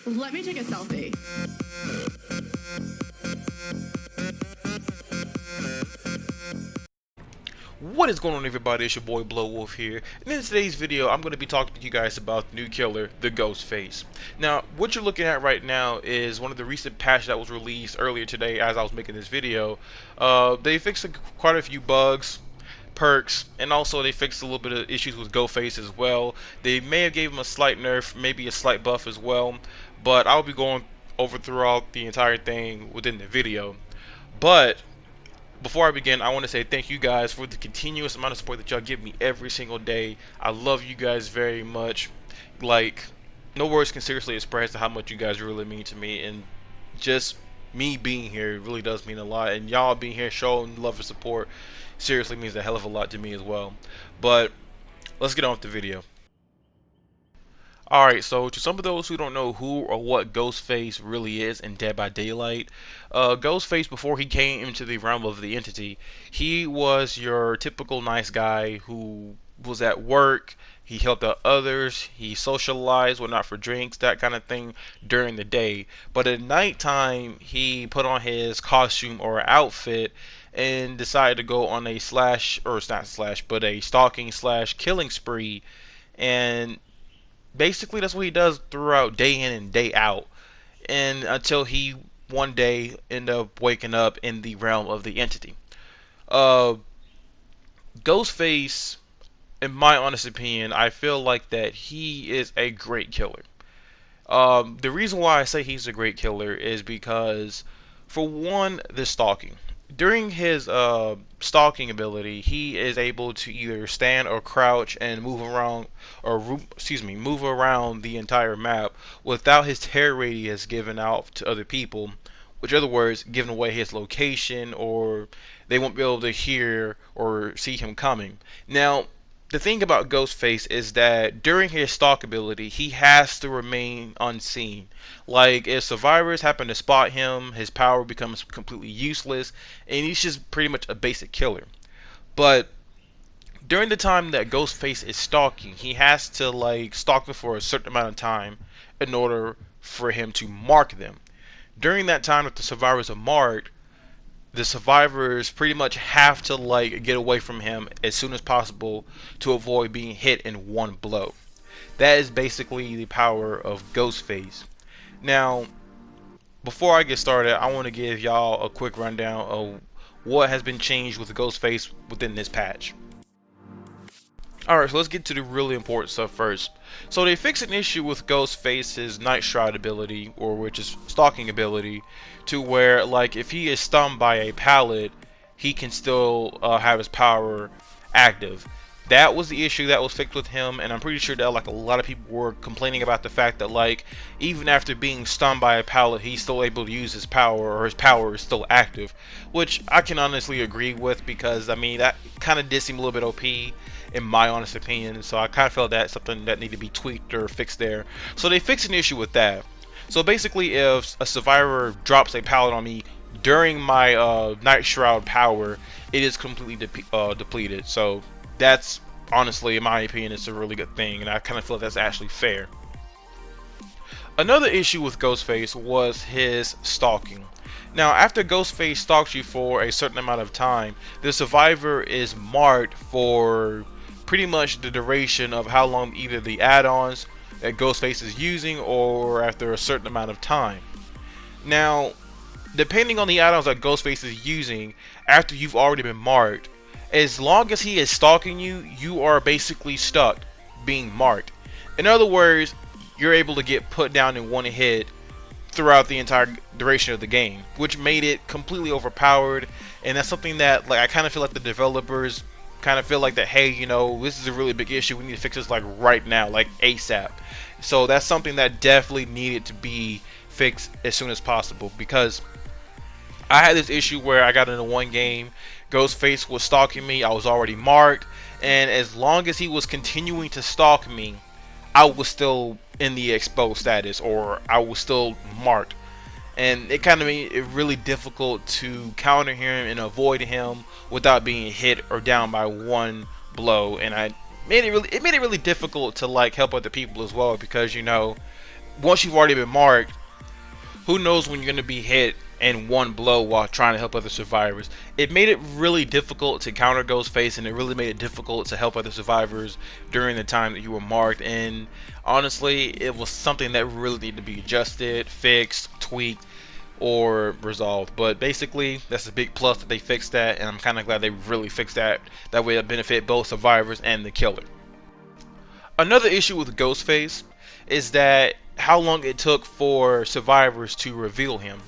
Let me take a selfie. What is going on, everybody? It's your boy Blowwolf here, and in today's video I'm going to be talking to you guys about the new killer, the Ghostface. Now, what you're looking at right now is one of the recent patches that was released earlier today as I was making this video. They fixed quite a few bugs, perks, and also they fixed a little bit of issues with Ghostface as well. They may have gave him a slight nerf, maybe a slight buff as well, but I'll be going over throughout the entire thing within the video. But before I begin, I want to say thank you guys for the continuous amount of support that y'all give me every single day. I love you guys very much. Like, no words can seriously express how much you guys really mean to me, and just me being here really does mean a lot, and y'all being here showing love and support seriously means a hell of a lot to me as well. But let's get on with the video. Alright, so to some of those who don't know who or what Ghostface really is in Dead by Daylight, Ghostface, before he came into the realm of the entity, he was your typical nice guy who was at work, he helped out others, he socialized, went out for drinks, that kind of thing during the day. But at nighttime, he put on his costume or outfit and decided to go on a but a stalking slash killing spree. And basically that's what he does throughout day in and day out, and until he one day end up waking up in the realm of the entity. uh Ghostface, in my honest opinion, I feel like that he is a great killer. The reason why I say he's a great killer is because, for one, the stalking. During his stalking ability, he is able to either stand or crouch and move around, or move around the entire map without his terror radius given out to other people, which, in other words, giving away his location, or they won't be able to hear or see him coming. Now, the thing about Ghostface is that during his stalk ability, he has to remain unseen. Like, if survivors happen to spot him, his power becomes completely useless, and he's just pretty much a basic killer. But during the time that Ghostface is stalking, he has to, like, stalk them for a certain amount of time in order for him to mark them. During that time that the survivors are marked, the survivors pretty much have to, like, get away from him as soon as possible to avoid being hit in one blow. That is basically the power of Ghostface. Now, before I get started, I want to give y'all a quick rundown of what has been changed with Ghostface within this patch. Alright, so let's get to the really important stuff first. So they fixed an issue with Ghostface's Night Shroud ability, or which is stalking ability, to where, like, if he is stunned by a pallet, he can still have his power active. That was the issue that was fixed with him, and I'm pretty sure that, like, a lot of people were complaining about the fact that, like, even after being stunned by a pallet, he's still able to use his power, or his power is still active, which I can honestly agree with, because I mean that kind of did seem a little bit OP in my honest opinion. So I kind of felt that's something that needed to be tweaked or fixed there. So they fixed an issue with that. So basically, if a survivor drops a pallet on me during my Night Shroud power, it is completely depleted. So that's, honestly, in my opinion, it's a really good thing, and I kind of feel that's actually fair. Another issue with Ghostface was his stalking. Now, after Ghostface stalks you for a certain amount of time, the survivor is marked for pretty much the duration of how long either the add-ons that Ghostface is using, or after a certain amount of time. Now, depending on the add-ons that Ghostface is using, after you've already been marked, as long as he is stalking you, you are basically stuck being marked. In other words, you're able to get put down in one hit throughout the entire duration of the game, which made it completely overpowered. And that's something that, like, I kind of feel like the developers kind of feel like that, hey, you know, this is a really big issue, we need to fix this, like, right now, like ASAP. So that's something that definitely needed to be fixed as soon as possible, because I had this issue where I got into one game, Ghostface was stalking me, I was already marked, and as long as he was continuing to stalk me, I was still in the exposed status, or I was still marked. And it kind of made it really difficult to counter him and avoid him without being hit or down by one blow. And it made it really difficult to, like, help other people as well, because, you know, once you've already been marked, who knows when you're going to be hit in one blow while trying to help other survivors. It made it really difficult to counter Ghostface, and it really made it difficult to help other survivors during the time that you were marked. And honestly, it was something that really needed to be adjusted, fixed, tweaked, or resolved. But basically, that's a big plus that they fixed that, and I'm kind of glad they really fixed that. That way it benefit both survivors and the killer. Another issue with Ghostface is that how long it took for survivors to reveal him.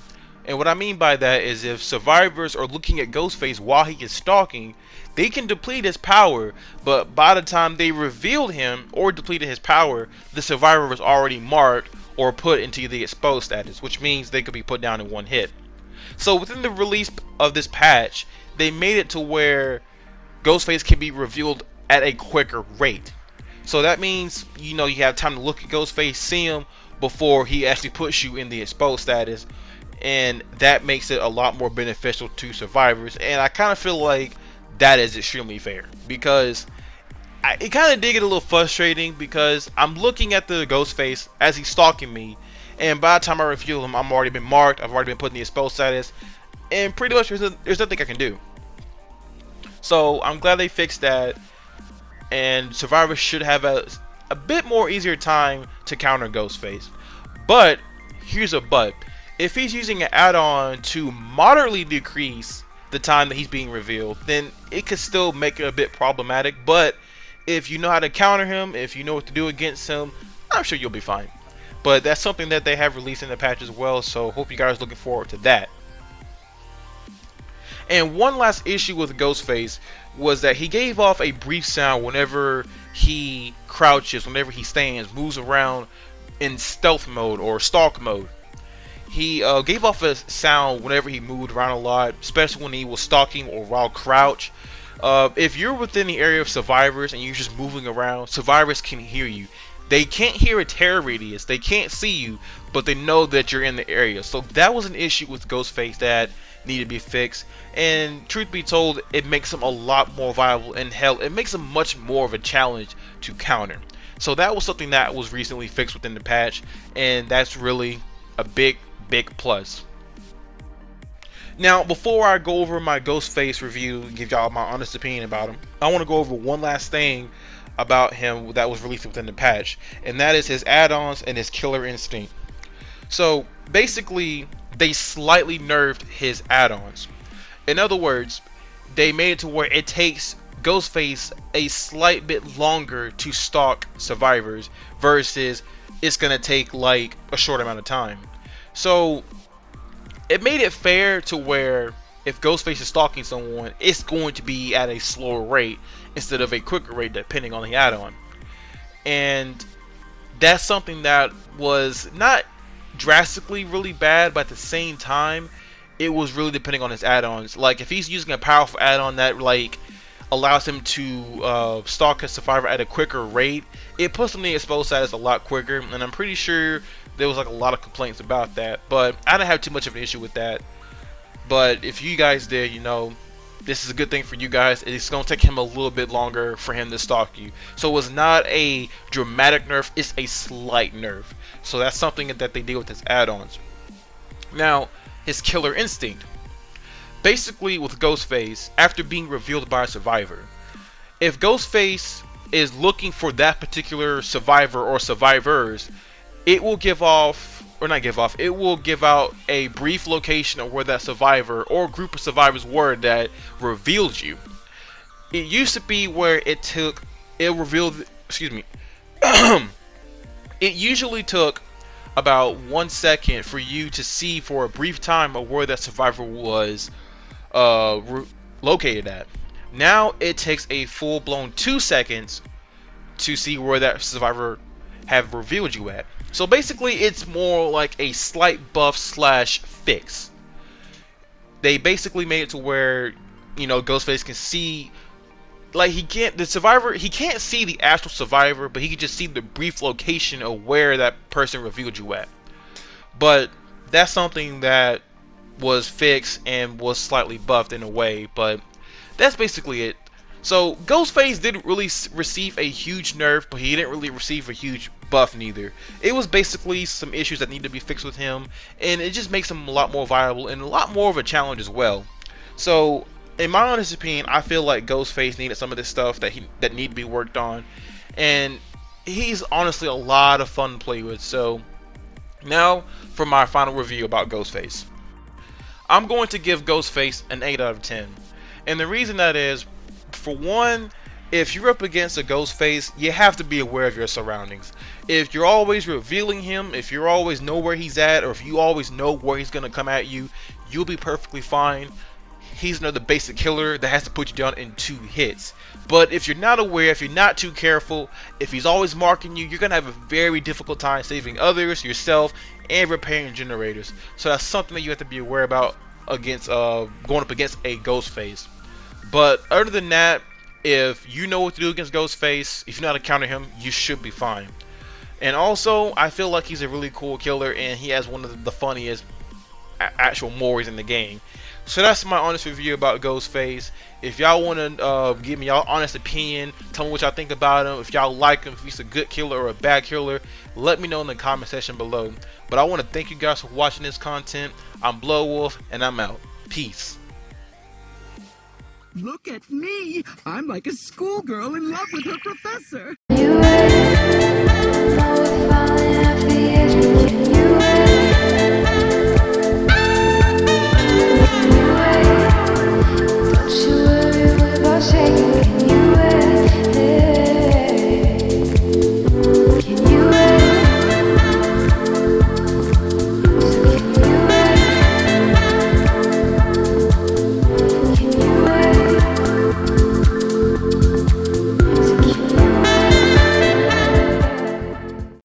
And what I mean by that is, if survivors are looking at Ghostface while he is stalking, they can deplete his power, but by the time they revealed him or depleted his power, the survivor was already marked or put into the exposed status, which means they could be put down in one hit. So within the release of this patch, they made it to where Ghostface can be revealed at a quicker rate. So that means, you have time to look at Ghostface, see him before he actually puts you in the exposed status, and that makes it a lot more beneficial to survivors. And I kind of feel like that is extremely fair, because it kind of did get a little frustrating, because I'm looking at the Ghostface as he's stalking me, and by the time I reveal him, I'm already been marked, I've already been put in the exposed status, and pretty much there's nothing I can do. So I'm glad they fixed that, and survivors should have a bit more easier time to counter Ghostface. But here's a but: if he's using an add-on to moderately decrease the time that he's being revealed, then it could still make it a bit problematic. But if you know how to counter him, if you know what to do against him, I'm sure you'll be fine. But that's something that they have released in the patch as well, so hope you guys are looking forward to that. And one last issue with Ghostface was that he gave off a brief sound whenever he crouches, whenever he stands, moves around in stealth mode or stalk mode. He gave off a sound whenever he moved around a lot, especially when he was stalking or while crouch. If you're within the area of survivors and you're just moving around, survivors can hear you. They can't hear a terror radius, they can't see you, but they know that you're in the area. So that was an issue with Ghostface that needed to be fixed. And truth be told, it makes him a lot more viable, and hell, it makes him much more of a challenge to counter. So that was something that was recently fixed within the patch, and that's really a big plus. Now, before I go over my Ghostface review and give y'all my honest opinion about him, I want to go over one last thing about him that was released within the patch, and that is his add-ons and his killer instinct. So basically, they slightly nerfed his add-ons. In other words, they made it to where it takes Ghostface a slight bit longer to stalk survivors versus it's gonna take like a short amount of time. So it made it fair to where if Ghostface is stalking someone, it's going to be at a slower rate instead of a quicker rate depending on the add-on. And that's something that was not drastically really bad, but at the same time it was really depending on his add-ons. Like if he's using a powerful add-on that like allows him to stalk a survivor at a quicker rate, it puts him in the exposed status a lot quicker, and I'm pretty sure there was like a lot of complaints about that, but I didn't have too much of an issue with that. But if you guys did, this is a good thing for you guys. It's going to take him a little bit longer for him to stalk you. So it was not a dramatic nerf, it's a slight nerf. So that's something that they did with his add-ons. Now, his killer instinct. Basically with Ghostface, after being revealed by a survivor, if Ghostface is looking for that particular survivor or survivors, it will give off, or not give off, it will give out a brief location of where that survivor or group of survivors were that revealed you. It used to be where it revealed, it usually took about 1 second for you to see for a brief time of where that survivor was located at. Now it takes a full-blown 2 seconds to see where that survivor have revealed you at. So basically it's more like a slight buff slash fix. They basically made it to where Ghostface can see, like he can't see the actual survivor, but he can just see the brief location of where that person revealed you at. But that's something that was fixed and was slightly buffed in a way, but that's basically it. So Ghostface didn't really receive a huge nerf, but he didn't really receive a huge buff neither. It was basically some issues that need to be fixed with him, and it just makes him a lot more viable and a lot more of a challenge as well. So, in my honest opinion, I feel like Ghostface needed some of this stuff that need to be worked on, and he's honestly a lot of fun to play with. So, now for my final review about Ghostface. I'm going to give Ghostface an 8 out of 10. And the reason that is, for one, if you're up against a Ghostface, you have to be aware of your surroundings. If you're always revealing him, if you always know where he's at, or if you always know where he's going to come at you, you'll be perfectly fine. He's another basic killer that has to put you down in 2 hits. But if you're not aware, if you're not too careful, if he's always marking you, you're going to have a very difficult time saving others, yourself, and repairing generators. So that's something that you have to be aware about against going up against a Ghostface. But other than that, if you know what to do against Ghostface, if you know how to counter him, you should be fine. And also, I feel like he's a really cool killer, and he has one of the funniest actual mores in the game. So that's my honest review about Ghostface. If y'all want to give me y'all honest opinion, tell me what y'all think about him. If y'all like him, if he's a good killer or a bad killer, let me know in the comment section below. But I want to thank you guys for watching this content. I'm Blowwolf, and I'm out. Peace. Look at me! I'm like a schoolgirl in love with her professor!